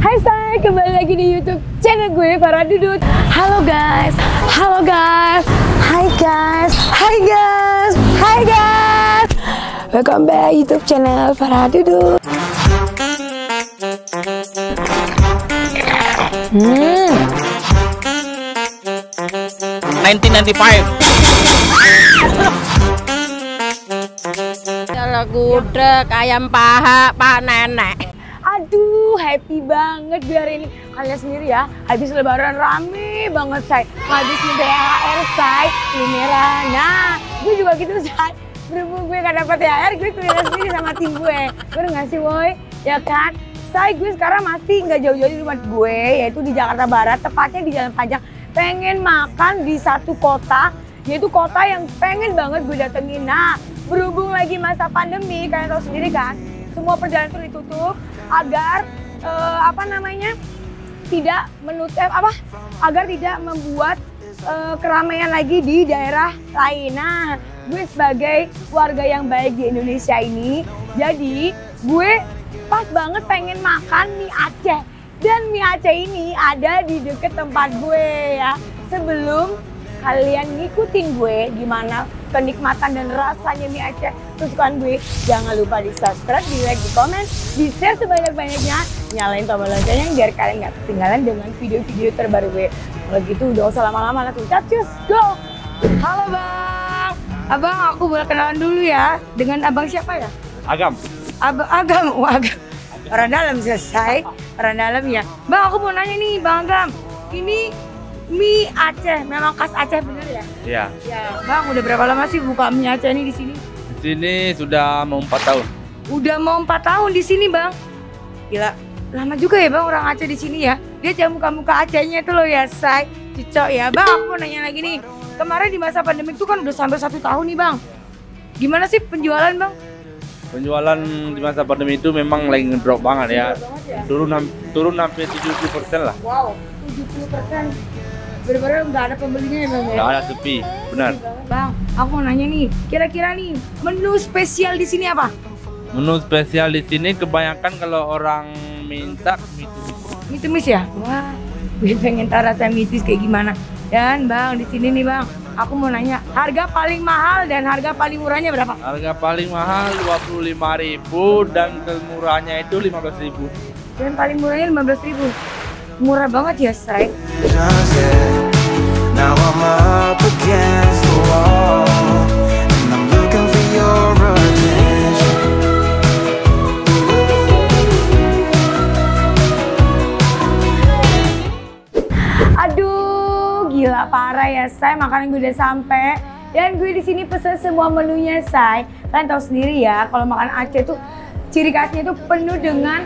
Hai say, kembali lagi di YouTube channel gue Farah Dudut. Halo guys, halo guys, hai guys, hai guys, hai guys. Welcome back YouTube channel Farah Dudut. 1995. Kalau gudeg, ayam paha, Pak Nenek. Aduh, happy banget gue hari ini. Kalian sendiri ya, habis lebaran rame banget say. Ngabisin THR say, limeran. Nah, gue juga gitu say. Berhubung gue gak dapet THR, gue kuliah sendiri sama tim gue. Gue udah ngasih woy, ya kan? Say, gue sekarang masih nggak jauh-jauh dari rumah gue, yaitu di Jakarta Barat, tepatnya di Jalan Panjang. Pengen makan di satu kota, yaitu kota yang pengen banget gue datengin. Nah, berhubung lagi masa pandemi, kalian tahu sendiri kan, semua perjalanan itu ditutup agar agar tidak membuat keramaian lagi di daerah lain. Nah, gue sebagai warga yang baik di Indonesia ini, jadi gue pas banget pengen makan mie Aceh. Dan mie Aceh ini ada di deket tempat gue ya. Sebelum kalian ngikutin gue gimana kenikmatan dan rasanya mie Aceh kesukaan gue, jangan lupa di subscribe, di like, di komen, di share sebanyak-banyaknya, nyalain tombol loncengnya biar kalian gak ketinggalan dengan video-video terbaru gue. Kalau gitu udah usah lama-lama, langsung cus go. Halo bang, abang aku boleh kenalan dulu ya dengan abang siapa ya? Agam. Agam, Agam. Orang dalam selesai, orang dalam ya. Bang aku mau nanya nih Bang Agam, ini mie Aceh, memang khas Aceh bener ya? Iya. Ya, Bang, udah berapa lama sih buka mie Aceh ini di sini? Di sini sudah mau 4 tahun. Udah mau 4 tahun di sini, Bang. Gila, lama juga ya Bang orang Aceh di sini ya. Dia jamu muka Acehnya itu loh ya, say. Cocok ya, Bang. Aku mau nanya lagi nih. Kemarin di masa pandemi itu kan udah sampai 1 tahun nih, Bang. Gimana sih penjualan, Bang? Penjualan di masa pandemi itu memang lagi ngedrop banget ya. Turun hampir 70% lah. Wow, 70%. Bener-bener nggak ada pembelinya ya Bang? Nggak ada, sepi, benar. Bang, aku mau nanya nih, kira-kira nih menu spesial di sini apa? Menu spesial di sini kebanyakan kalau orang minta Mie tumis ya? Wah, gue pengen tahu rasa mie tumis kayak gimana. Dan Bang, di sini nih Bang, aku mau nanya, harga paling mahal dan harga paling murahnya berapa? Harga paling mahal 25.000 dan termurahnya itu 15.000. Dan paling murahnya 15.000. Murah banget ya, say. Now I'm up against the wall and I'm looking for your attention. Aduh, gila parah ya, say. Makanan gue udah sampai dan gue di sini pesen semua menunya, say. Kalian tahu sendiri ya, kalau makan Aceh tuh ciri khasnya itu penuh dengan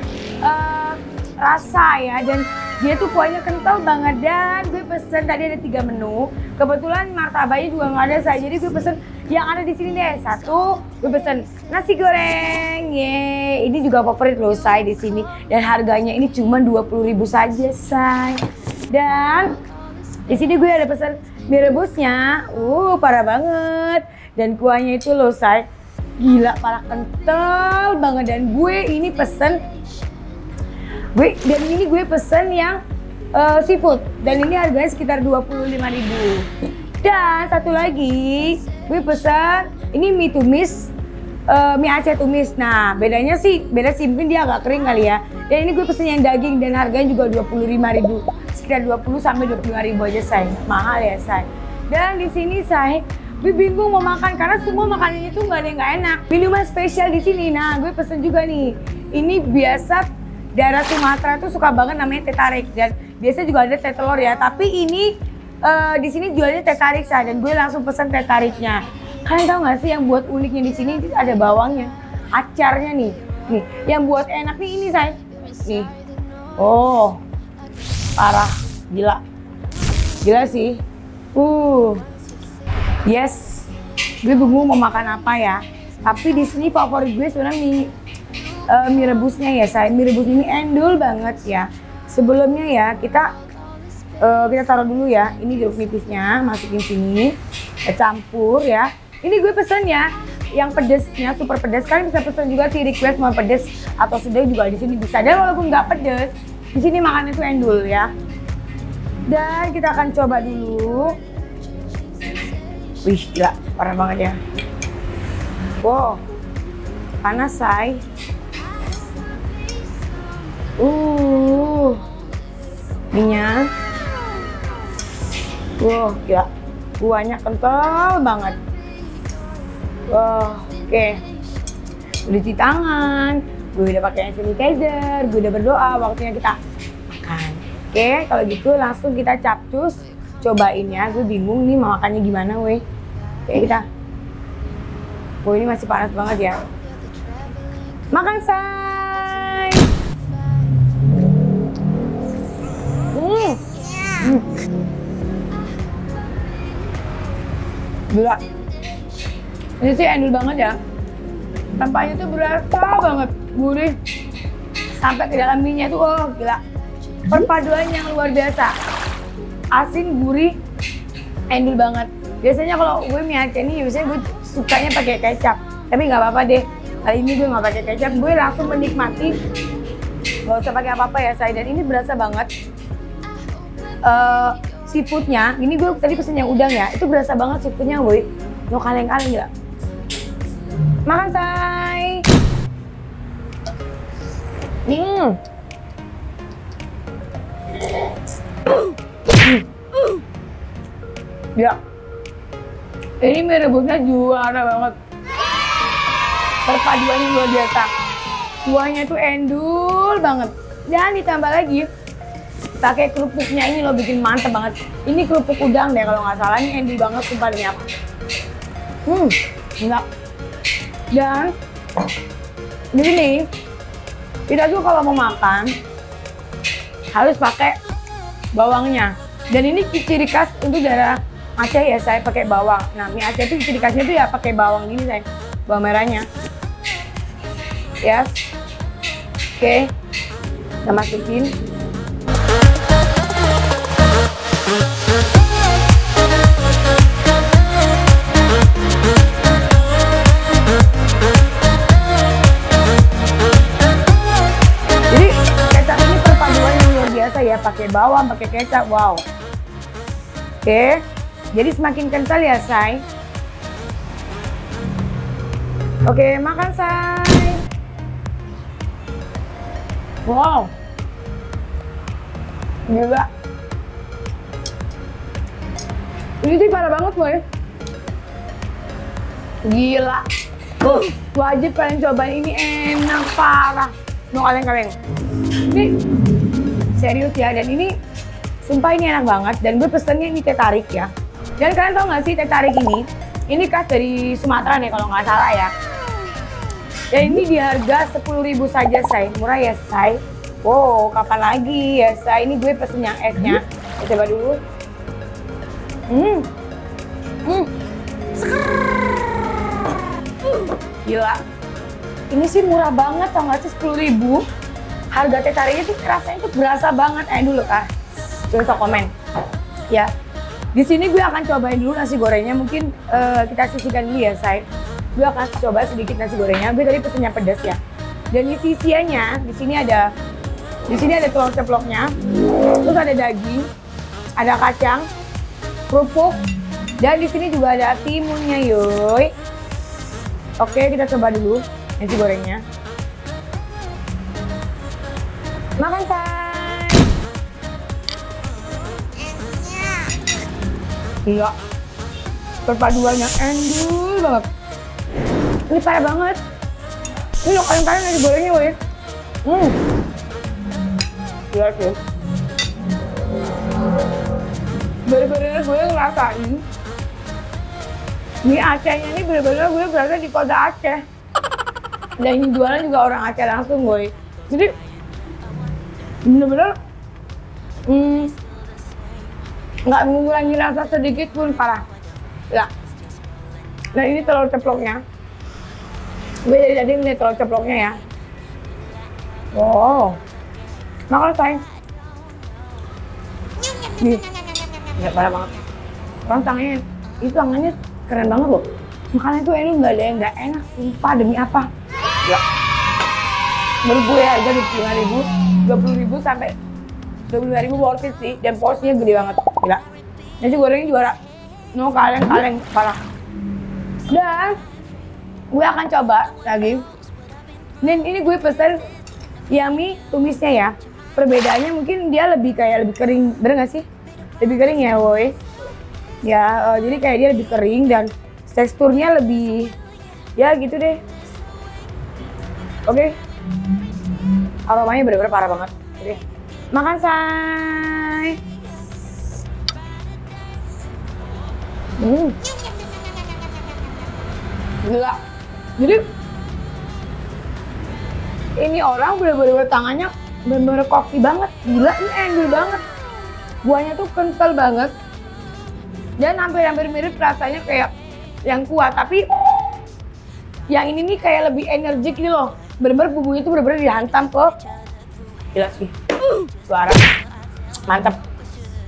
rasa ya, dan dia tuh kuahnya kental banget. Dan gue pesen tadi ada 3 menu. Kebetulan martabaknya juga nggak ada, saya. Jadi gue pesen yang ada di sini deh. Satu, gue pesen nasi goreng. Ye, ini juga favorit loh saya di sini. Dan harganya ini cuma 20.000 saja, say. Dan di sini gue ada pesen mie rebusnya. Parah banget. Dan kuahnya itu loh, say. Gila, parah kental banget. Dan gue ini pesen gue pesen yang seafood, dan ini harganya sekitar 25.000. Dan satu lagi gue pesen ini mie tumis, mie Aceh tumis. Nah bedanya sih, mungkin dia agak kering kali ya. Dan ini gue pesen yang daging dan harganya juga 25.000, sekitar 20 sampai 25.000 aja, say. Mahal ya, say. Dan di sini, say, gue bingung mau makan karena semua makanannya tuh nggak ada yang nggak enak. Minuman spesial di sini, nah gue pesen juga nih. Ini biasa daerah Sumatera tuh suka banget namanya teh tarik, dan biasanya juga ada teh telur ya. Tapi ini di sini jualnya teh tarik, saya, dan gue langsung pesen teh tariknya. Kalian tahu nggak sih yang buat uniknya di sini ada bawangnya, acarnya nih. Nih, yang buat enak nih ini, saya. Nih. Oh. Parah, gila. Gila sih. Yes. Gue bingung mau makan apa ya. Tapi di sini favorit gue sebenarnya mie rebusnya ya, saya. Mie rebus ini endul banget ya. Sebelumnya ya kita taruh dulu ya. Ini jeruk nipisnya masukin sini, campur ya. Ini gue pesen ya yang pedesnya super pedes. Kalian bisa pesen juga sih request mau pedes atau sedang juga di sini bisa. Dan walaupun nggak pedes, Di sini makannya tuh endul ya. Dan kita akan coba dulu. Wih, gila, parah banget ya. Wow, panas say. Minyak. Wow, gila. Kuahnya kental banget. Wow, oke. Udah cuci tangan, gue udah pakai hand sanitizer, gue udah berdoa, waktunya kita makan. Oke, kalau gitu langsung kita capcus. Cobain ya, gue bingung nih mau makannya gimana weh. Oke, kita. Oh, ini masih panas banget ya. Makan say. Gila. Ini sih endul banget ya. Rempahnya tuh berasa banget, gurih. Sampai ke dalam mie-nya tuh, oh gila. Perpaduan yang luar biasa. Asin, gurih, endul banget. Biasanya kalau gue mie Aceh ini, biasanya gue sukanya pakai kecap. Tapi nggak apa-apa deh. Kali ini gue nggak pakai kecap, gue langsung menikmati. Gak usah pakai apa-apa ya say. Dan ini berasa banget. Seafoodnya, ini gue tadi pesen yang udang ya. Itu berasa banget seafoodnya, gue. No kaleng-kaleng ya. Makan say. Ya, ini mie rebusnya juara banget. Perpaduannya luar biasa. Kuahnya tuh endul banget. Dan ditambah lagi pakai kerupuknya ini loh, bikin mantep banget. Ini kerupuk udang deh kalau nggak salah. Ini endul banget sumpah demi apa. Enggak. Dan di sini kita tuh kalau mau makan harus pakai bawangnya. Dan ini ciri khas untuk daerah Aceh ya, saya pakai bawang. Nah, mie Aceh itu ciri khasnya tuh ya pakai bawang ini saya, bawang merahnya. Yes. Oke. Kita masukin. Jadi kecap ini perpaduan yang luar biasa ya, pakai bawang, pakai kecap, wow. Oke. Jadi semakin kental ya, say. Oke, makan, say. Wow. Gila. Ini sih parah banget, boy. Gila. Wajib kalian cobain, ini enak parah. No kaleng-kaleng. Ini serius ya, dan ini sumpah ini enak banget. Dan gue pesennya ini teh tarik ya. Dan kalian tau gak sih teh tarik ini khas dari Sumatera nih kalau nggak salah ya. Dan ini di harga 10.000 saja, say. Murah ya, say. Wow, kapan lagi ya, say. Ini gue pesen yang esnya. Kita coba dulu. Gila. Ini sih murah banget, tau gak sih, 10.000. Harga teh tariknya tuh rasanya tuh berasa banget. Dulu kah? Bisa komen. Ya. Di sini gue akan cobain dulu nasi gorengnya, mungkin kita sisihkan dulu ya, say. Gue akan coba sedikit nasi gorengnya. Gue tadi pesennya pedas ya. Dan isi isiannya di sini ada telur ceploknya, terus ada daging, ada kacang, kerupuk, dan di sini juga ada timunnya, yoi. Oke, kita coba dulu nasi gorengnya. Makan, say. Iya, perpaduannya endul banget. Ini parah banget. Ini loh kalian nasi gorengnya, woy. Gila sih. Bener-bener gue ngerasain mie Acehnya ini bener-bener gue berada di kota Aceh. Dan ini jualan juga orang Aceh langsung, woy. Jadi bener-bener nggak mengurangi rasa sedikit pun, parah. Ya. Nah, ini telur ceploknya. Gue dari tadi ngeliat telur ceploknya ya. Wow. Makan, say. Nih. Ya, parah banget. Tangannya, itu tangannya keren banget loh. Makannya tuh ini nggak ada yang nggak enak, sumpah demi apa. Ya. Menurut gue harga 25.000, 20.000 sampai 25.000 worth it sih, dan porsinya gede banget, gila. Nasi gorengnya juara, no kaleng-kaleng parah. Dan gue akan coba lagi. Dan ini gue pesen yummy tumisnya ya. Perbedaannya mungkin dia lebih kering, bener gak sih? Lebih kering ya, woi. Ya, jadi kayak dia lebih kering dan teksturnya lebih, ya gitu deh. Oke. Aromanya bener-bener parah banget. Oke. Makan say. Gila. Jadi ini orang bener-bener tangannya bener-bener koki banget. Gila, ini endul banget. Buahnya tuh kental banget. Dan hampir-hampir mirip rasanya kayak yang kuah, tapi yang ini nih kayak lebih energik gitu loh. Bener-bener bumbunya tuh bener-bener dihantam ke, gila sih, suara mantep.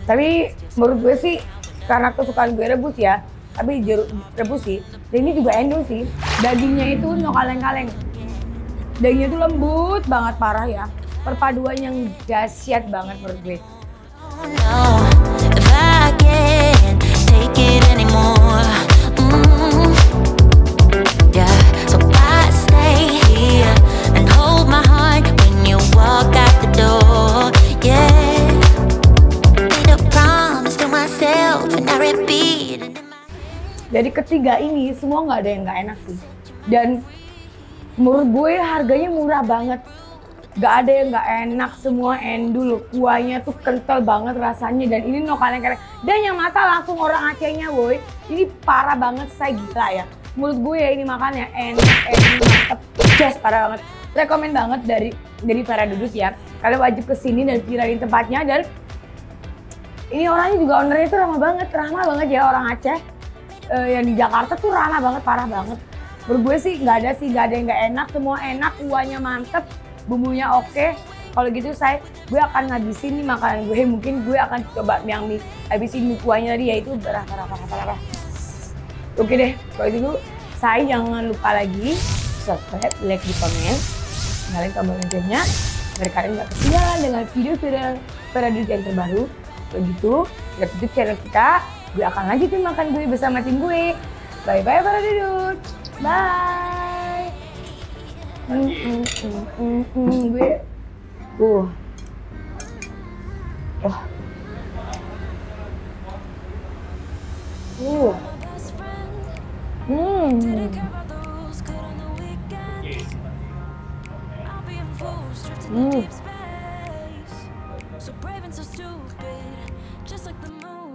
Tapi menurut gue sih karena kesukaan gue rebus ya, tapi jeruk rebus sih. Dan ini juga endul sih. Dagingnya itu no kaleng-kaleng. Dagingnya tuh lembut banget parah ya. Perpaduan yang dahsyat banget menurut gue. Jadi ketiga ini semua nggak ada yang nggak enak sih. Dan menurut gue harganya murah banget. Gak ada yang nggak enak, semua endul. Kuahnya tuh kental banget rasanya dan ini no kaleng-kaleng. Dan yang masak langsung orang Acehnya, boy. Ini parah banget, saya gila ya. Menurut gue ya ini makannya enak, mantep, just parah banget. Rekomen banget dari Vera Duduk ya. Kalian wajib kesini dan viralin tempatnya. Dan ini orangnya juga, ownernya tuh ramah banget ya orang Aceh. Yang di Jakarta tuh ramah banget, parah banget. Menurut gue sih nggak ada yang nggak enak, semua enak, kuahnya mantep. Bumbunya oke. Kalau gitu gue akan ngabisin nih makanan gue. Mungkin gue akan coba yang habisin mie kuahnya tadi, yaitu parah. Oke deh, kalau gitu saya jangan lupa lagi subscribe, like, di komen, nyalain tombol loncengnya biar kalian nggak ketinggalan dengan video-video Vera Duduk yang terbaru. Kalau gitu, kita tutup channel kita. Gue akan lanjutin makan gue bersama tim gue. Bye bye Vera Duduk. Bye. Gue So brave and so stupid, just like the moon.